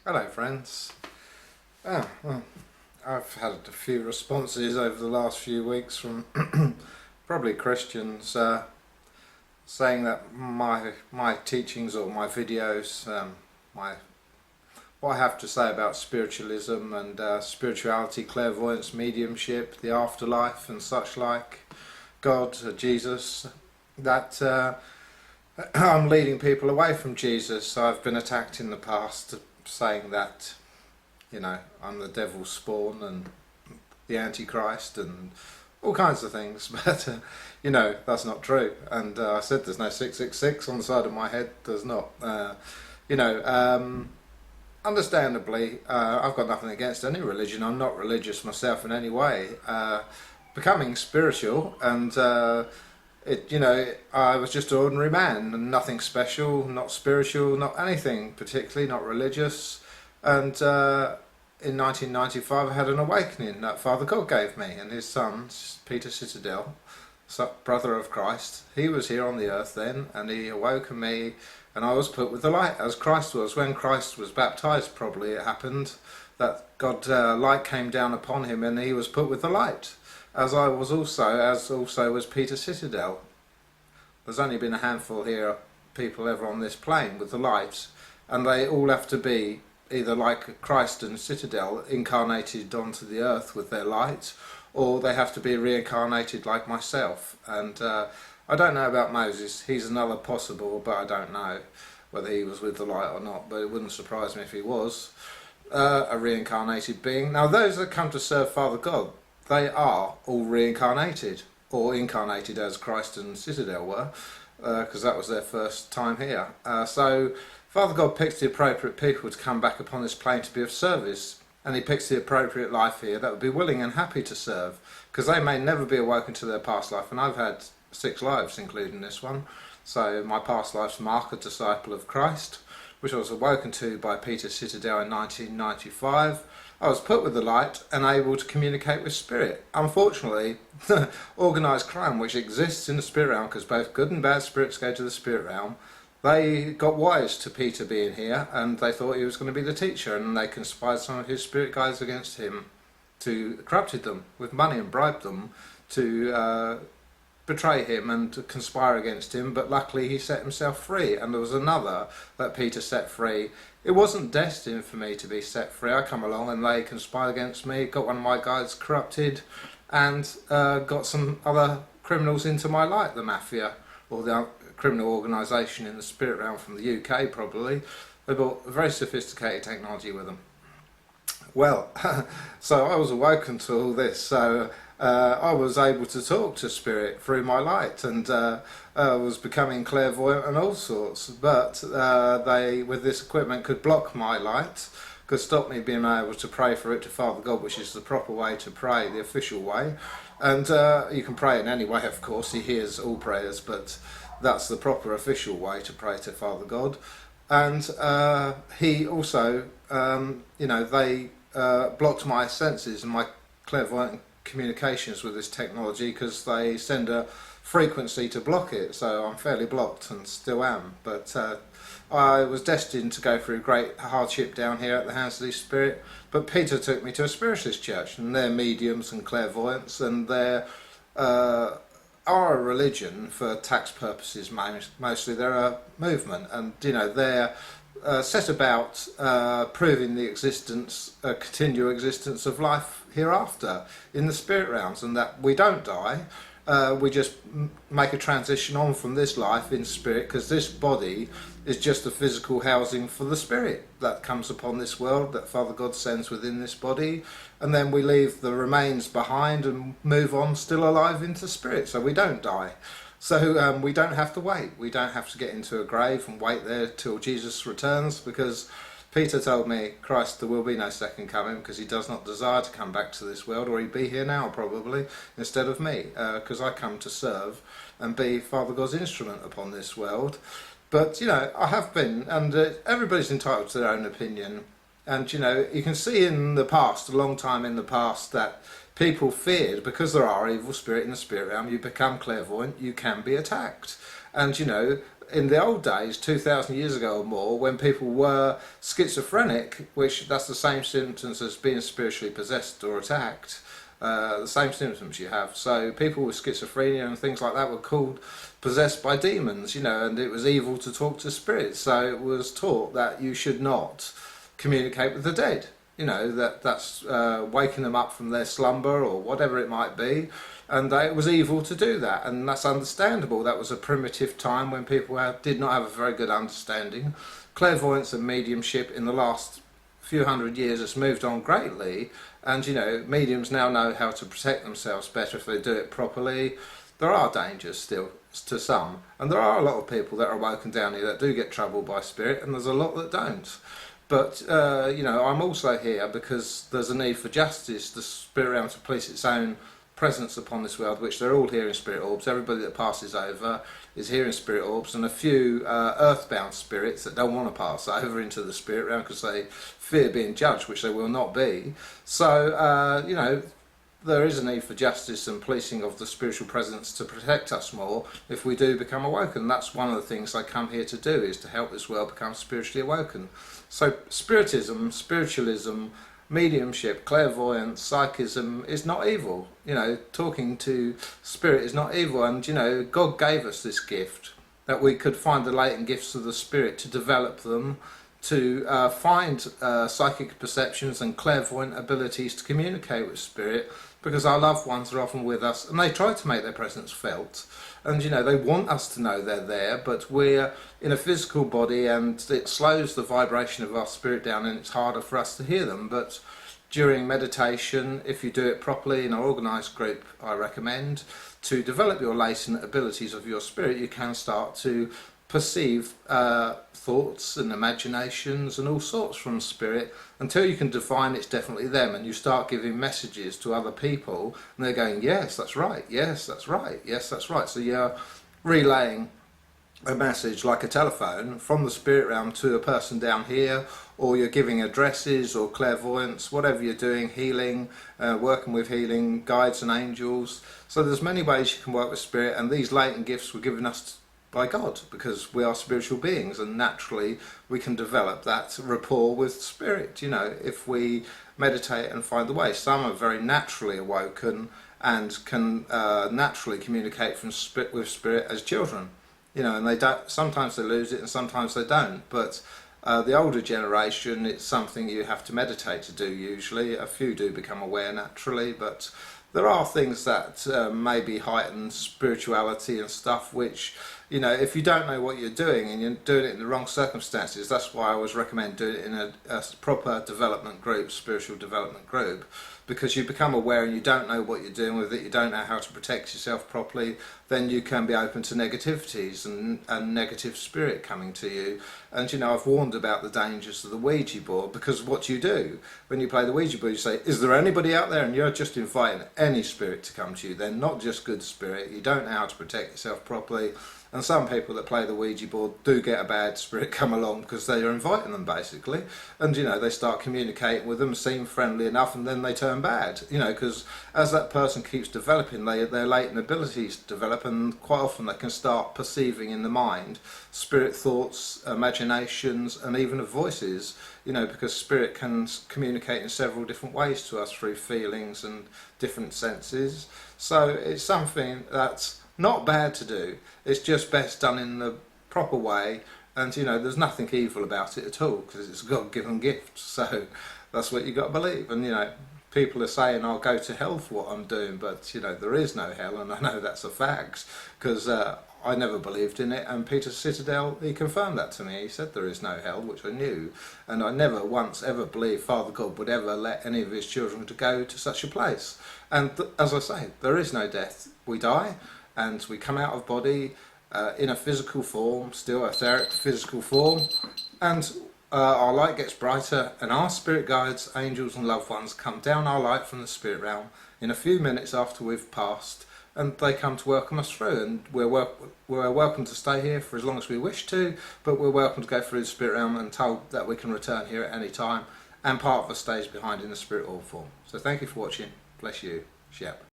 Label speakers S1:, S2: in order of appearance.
S1: Hello friends. Well, I've had a few responses over the last few weeks from probably Christians saying that my teachings or my videos, what I have to say about spiritualism and spirituality, clairvoyance, mediumship, the afterlife and such like, God, Jesus, that I'm leading people away from Jesus. I've been attacked in the past saying that, you know, I'm the devil's spawn and the Antichrist and all kinds of things, but you know, that's not true. And I said there's no 666 on the side of my head. There's not. Understandably, I've got nothing against any religion. I'm not religious myself in any way. Becoming spiritual and I was just an ordinary man and nothing special, not spiritual, not anything particularly, not religious. And in 1995 I had an awakening that Father God gave me, and his son, Peter Citadel, brother of Christ, he was here on the earth then, and he awoke me, and I was put with the light as Christ was. When Christ was baptized, probably it happened that God light came down upon him and he was put with the light. As also was Peter Citadel. There's only been a handful here people ever on this plane with the light, and they all have to be either like Christ and Citadel, incarnated onto the earth with their light, or they have to be reincarnated like myself. And I don't know about Moses. He's another possible, but I don't know whether he was with the light or not, but it wouldn't surprise me if he was a reincarnated being. Now those that come to serve Father God, they are all reincarnated, or incarnated as Christ and Citadel were, because that was their first time here. So Father God picks the appropriate people to come back upon this plane to be of service, and he picks the appropriate life here that would be willing and happy to serve, because they may never be awoken to their past life, and I've had 6 lives including this one. So my past life's Mark, a disciple of Christ, which I was awoken to by Peter Citadel in 1995. I was put with the light and able to communicate with spirit. Unfortunately, organised crime, which exists in the spirit realm, because both good and bad spirits go to the spirit realm, they got wise to Peter being here, and they thought he was going to be the teacher, and they conspired some of his spirit guides against him, to corrupted them with money and bribed them to betray him and to conspire against him. But luckily he set himself free, and there was another that Peter set free. It wasn't destined for me to be set free. I come along and they conspired against me, got one of my guides corrupted, and got some other criminals into my light, the mafia, or the criminal organisation in the spirit realm from the UK probably. They brought very sophisticated technology with them. Well, so I was awoken to all this, so I was able to talk to spirit through my light, and was becoming clairvoyant and all sorts, but they, with this equipment, could block my light, could stop me being able to pray for it to Father God, which is the proper way to pray, the official way. And you can pray in any way, of course, he hears all prayers, but that's the proper official way to pray to Father God. And he also, they blocked my senses and my clairvoyant communications with this technology, because they send a frequency to block it, so I'm fairly blocked and still am. But I was destined to go through great hardship down here at the hands of this spirit, but Peter took me to a spiritualist church, and they're mediums and clairvoyants, and they're are a religion for tax purposes mostly. They're a movement, and they're set about proving the existence, continual existence of life hereafter in the spirit realms, and that we don't die. We just make a transition on from this life in spirit, because this body is just a physical housing for the spirit that comes upon this world that Father God sends within this body, and then we leave the remains behind and move on still alive into spirit, so we don't die. So we don't have to wait. We don't have to get into a grave and wait there till Jesus returns, because Peter told me, Christ, there will be no second coming, because he does not desire to come back to this world, or he'd be here now probably instead of me, because I come to serve and be Father God's instrument upon this world. But I have been, and everybody's entitled to their own opinion. And you can see in the past, a long time in the past, that people feared, because there are evil spirit in the spirit realm, you become clairvoyant, you can be attacked. And in the old days, 2,000 years ago or more, when people were schizophrenic, which that's the same symptoms as being spiritually possessed or attacked, the same symptoms you have. So people with schizophrenia and things like that were called possessed by demons, you know, and it was evil to talk to spirits. So it was taught that you should not communicate with the dead. You know, that's waking them up from their slumber or whatever it might be, and it was evil to do that, and that's understandable. That was a primitive time when people did not have a very good understanding. Clairvoyance and mediumship in the last few hundred years has moved on greatly, and you know, mediums now know how to protect themselves better if they do it properly. There are dangers still to some, and there are a lot of people that are awoken down here that do get troubled by spirit, and there's a lot that don't. But, you know, I'm also here because there's a need for justice, the spirit realm to police its own presence upon this world, which they're all here in spirit orbs. Everybody that passes over is here in spirit orbs, and a few earthbound spirits that don't want to pass over into the spirit realm because they fear being judged, which they will not be. So, you know, there is a need for justice and policing of the spiritual presence to protect us more if we do become awoken. That's one of the things I come here to do, is to help this world become spiritually awoken. So Spiritism, Spiritualism, Mediumship, Clairvoyance, Psychism is not evil. You know, talking to spirit is not evil, and you know, God gave us this gift that we could find the latent gifts of the spirit, to develop them, to find psychic perceptions and clairvoyant abilities to communicate with spirit, because our loved ones are often with us and they try to make their presence felt, and you know, they want us to know they're there, but we're in a physical body and it slows the vibration of our spirit down and it's harder for us to hear them. But during meditation, if you do it properly in an organised group, I recommend, to develop your latent abilities of your spirit, you can start to perceive thoughts and imaginations and all sorts from spirit, until you can define it's definitely them, and you start giving messages to other people and they're going, yes, that's right, yes, that's right, yes, that's right. So you're relaying a message like a telephone from the spirit realm to a person down here, or you're giving addresses or clairvoyance, whatever you're doing, healing, working with healing guides and angels. So there's many ways you can work with spirit, and these latent gifts were given us by God, because we are spiritual beings, and naturally we can develop that rapport with spirit, you know, if we meditate and find the way. Some are very naturally awoken and can naturally communicate with spirit as children, you know, and they don't, sometimes they lose it and sometimes they don't. But the older generation, it's something you have to meditate to do usually. A few do become aware naturally, but there are things that maybe heighten spirituality and stuff, which, you know, if you don't know what you're doing and you're doing it in the wrong circumstances, that's why I always recommend doing it in a proper development group, spiritual development group, because you become aware and you don't know what you're doing with it, you don't know how to protect yourself properly, then you can be open to negativities and negative spirit coming to you. And you know, I've warned about the dangers of the Ouija board, because what you do when you play the Ouija board, you say, is there anybody out there? And you're just inviting any spirit to come to you. They're not just good spirit. You don't know how to protect yourself properly. And some people that play the Ouija board do get a bad spirit come along because they are inviting them, basically. And, you know, they start communicating with them, seem friendly enough, and then they turn bad. You know, because as that person keeps developing, their latent abilities develop, and quite often they can start perceiving in the mind spirit thoughts, imaginations, and even of voices. You know, because spirit can communicate in several different ways to us through feelings and different senses. So it's something that's not bad to do, it's just best done in the proper way, and you know, there's nothing evil about it at all, because it's a God-given gift. So that's what you got to believe. And you know, people are saying I'll go to hell for what I'm doing, but you know, there is no hell, and I know that's a fact, because I never believed in it, and Peter Citadel, he confirmed that to me. He said there is no hell, which I knew, and I never once ever believed Father God would ever let any of his children to go to such a place. And as I say, there is no death. We die and we come out of body in a physical form, still etheric physical form, and our light gets brighter, and our spirit guides, angels and loved ones come down our light from the spirit realm in a few minutes after we've passed, and they come to welcome us through, and we're welcome to stay here for as long as we wish to, but we're welcome to go through the spirit realm and told that we can return here at any time, and part of us stays behind in the spirit orb form. So thank you for watching. Bless you. Shep.